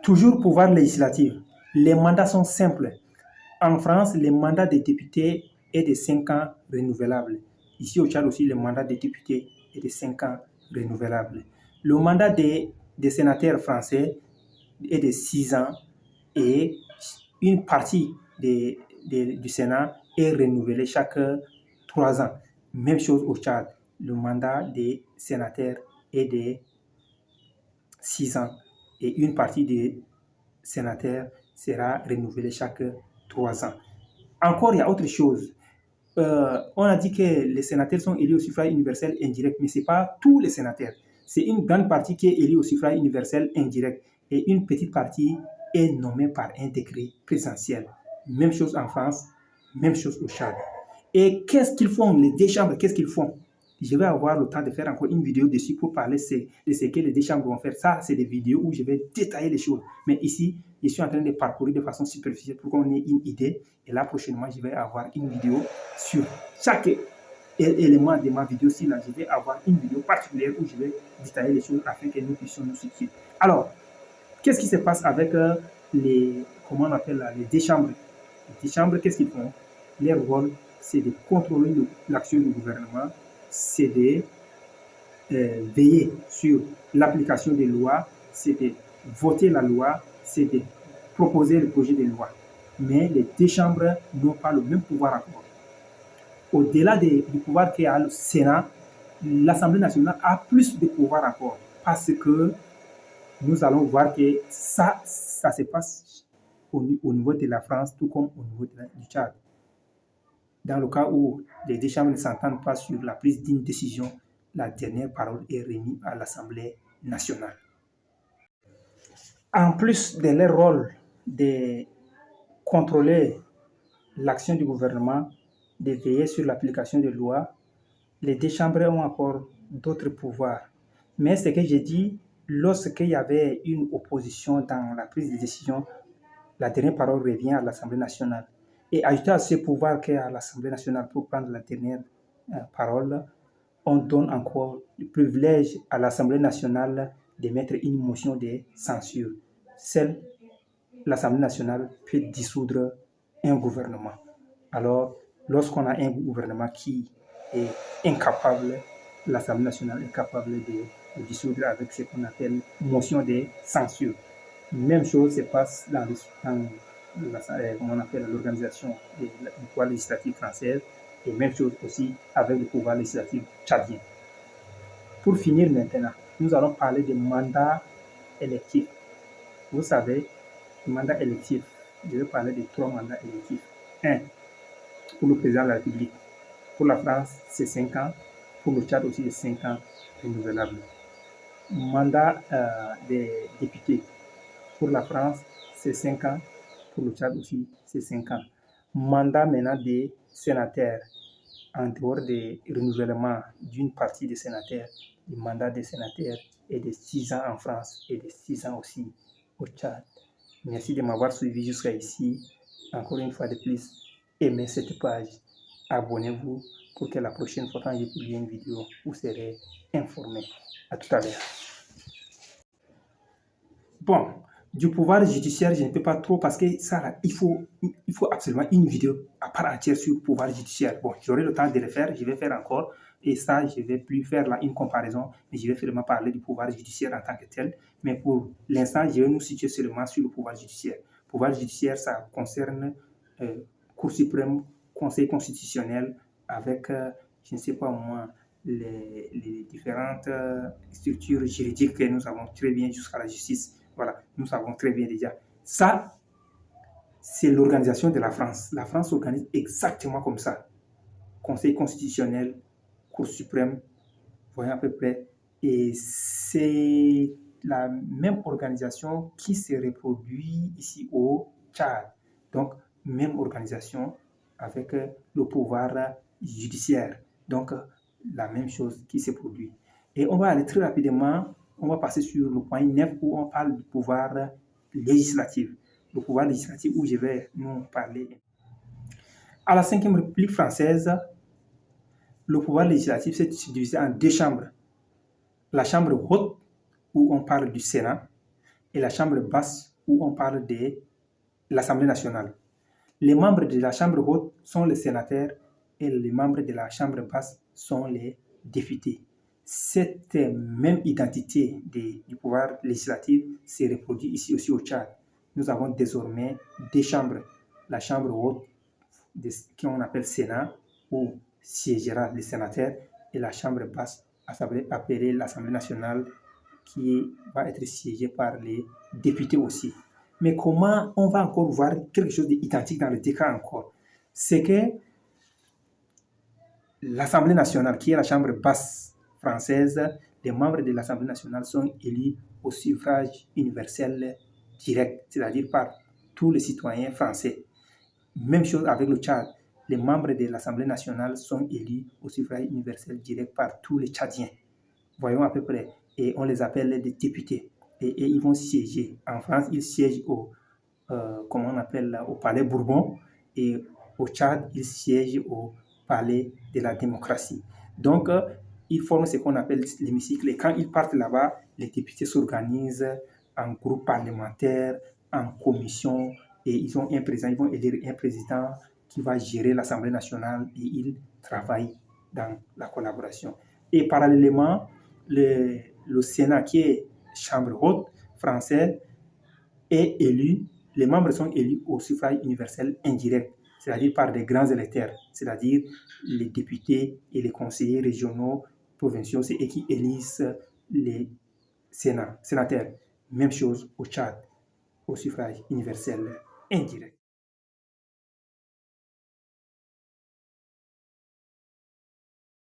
Toujours pouvoir législatif. Les mandats sont simples. En France, les mandats des députés est de 5 ans renouvelable. Ici au Tchad aussi, le mandat des députés est de 5 ans renouvelable. Le mandat des sénateurs français est de 6 ans et une partie du Sénat est renouvelée chaque 3 ans. Même chose au Tchad. Le mandat des sénateurs est de 6 ans et une partie des sénateurs sera renouvelée chaque 3 ans. Encore, il y a autre chose. On a dit que les sénateurs sont élus au suffrage universel indirect, mais ce n'est pas tous les sénateurs. C'est une grande partie qui est élue au suffrage universel indirect et une petite partie est nommée par un décret présidentiel. Même chose en France, même chose au Tchad. Et qu'est-ce qu'ils font, les deux chambres, qu'est-ce qu'ils font? Je vais avoir le temps de faire encore une vidéo dessus pour parler de ce que les deux chambres vont faire. Ça, c'est des vidéos où je vais détailler les choses. Mais ici, je suis en train de parcourir de façon superficielle pour qu'on ait une idée. Et là, prochainement, je vais avoir une vidéo sur chaque élément de ma vidéo. Là, je vais avoir une vidéo particulière où je vais détailler les choses afin que nous puissions nous situer. Alors, qu'est-ce qui se passe avec comment on appelle là, les deux chambres? Les deux chambres, qu'est-ce qu'ils font? Leur rôle, c'est de contrôler l'action du gouvernement, c'est de veiller sur l'application des lois, c'est de voter la loi, c'est de proposer le projet de loi. Mais les deux chambres n'ont pas le même pouvoir encore. Au-delà du pouvoir qu'il y a le Sénat, l'Assemblée nationale a plus de pouvoir encore parce que nous allons voir que ça se passe au niveau de la France, tout comme au niveau du Tchad. Dans le cas où les deux chambres ne s'entendent pas sur la prise d'une décision, la dernière parole est remise à l'Assemblée nationale. En plus de leur rôle de contrôler l'action du gouvernement, de veiller sur l'application des lois, les deux chambres ont encore d'autres pouvoirs. Mais ce que j'ai dit, lorsqu'il y avait une opposition dans la prise de décision, la dernière parole revient à l'Assemblée nationale. Et ajouté à ce pouvoir qu'il y a à l'Assemblée nationale pour prendre la dernière parole, on donne encore le privilège à l'Assemblée nationale de mettre une motion de censure. L'Assemblée nationale peut dissoudre un gouvernement. Alors, lorsqu'on a un gouvernement qui est incapable, l'Assemblée nationale est capable de dissoudre avec ce qu'on appelle motion de censure. Même chose se passe dans comment on appelle l'organisation du pouvoir législatif française et même chose aussi avec le pouvoir législatif tchadien. Pour finir maintenant, nous allons parler des mandats électifs. Vous savez, les mandats électifs, je vais parler de 3 mandats électifs. 1, pour le président de la République. Pour la France, c'est 5 ans. Pour le Tchad aussi, c'est 5 ans renouvelables. Mandat des députés. Pour la France, c'est 5 ans. Pour le Tchad aussi, c'est 5 ans. Mandat maintenant des sénateurs. En dehors des renouvellements d'une partie des sénateurs, le mandat des sénateurs est de 6 ans en France et de 6 ans aussi au Tchad. Merci de m'avoir suivi jusqu'à ici. Encore une fois de plus, aimez cette page. Abonnez-vous pour que la prochaine fois quand je publie une vidéo, vous serez informé. À tout à l'heure. Bon, du pouvoir judiciaire, je ne peux pas trop parce que ça, il faut absolument une vidéo à part entière sur le pouvoir judiciaire. Bon, j'aurai le temps de le faire, je vais faire encore. Et ça, je ne vais plus faire là une comparaison, mais je vais vraiment parler du pouvoir judiciaire en tant que tel. Mais pour l'instant, je vais nous situer seulement sur le pouvoir judiciaire. Le pouvoir judiciaire, ça concerne Cour suprême, Conseil constitutionnel, avec, je ne sais pas moi, les différentes structures juridiques que nous avons très bien jusqu'à la justice. Voilà, nous savons très bien déjà. Ça, c'est l'organisation de la France. La France s'organise exactement comme ça. Conseil constitutionnel, Cour suprême, voyons à peu près. Et c'est la même organisation qui se reproduit ici au Tchad. Donc, même organisation avec le pouvoir judiciaire. Donc, la même chose qui se produit. Et on va aller très rapidement, on va passer sur le point 9 où on parle du pouvoir législatif. Le pouvoir législatif où je vais nous parler. À la 5e République française, le pouvoir législatif s'est divisé en 2 chambres. La chambre haute, où on parle du Sénat, et la chambre basse, où on parle de l'Assemblée nationale. Les membres de la Chambre haute sont les sénateurs et les membres de la Chambre basse sont les députés. Cette même identité du pouvoir législatif se reproduit ici aussi au Tchad. Nous avons désormais deux chambres. La Chambre haute, qu'on appelle Sénat, où siégera les sénateurs, et la Chambre basse, appelée l'Assemblée nationale, qui va être siégée par les députés aussi. Mais comment on va encore voir quelque chose d'identique dans les deux cas encore? C'est que l'Assemblée nationale, qui est la chambre basse française, les membres de l'Assemblée nationale sont élus au suffrage universel direct, c'est-à-dire par tous les citoyens français. Même chose avec le Tchad. Les membres de l'Assemblée nationale sont élus au suffrage universel direct par tous les Tchadiens. Voyons à peu près. Et on les appelle des députés. Et ils vont siéger. En France, ils siègent au palais Bourbon, et au Tchad, ils siègent au palais de la démocratie. Donc, ils forment ce qu'on appelle l'hémicycle. Et quand ils partent là-bas, les députés s'organisent en groupe parlementaire, en commission, et ils ont un président, ils vont élire un président qui va gérer l'Assemblée nationale, et ils travaillent dans la collaboration. Et parallèlement, le Sénat, qui est chambre haute française, est élu, les membres sont élus au suffrage universel indirect, c'est-à-dire par des grands électeurs, c'est-à-dire les députés et les conseillers régionaux, provinciaux, c'est eux qui élisent les sénateurs. Même chose au Tchad, au suffrage universel indirect.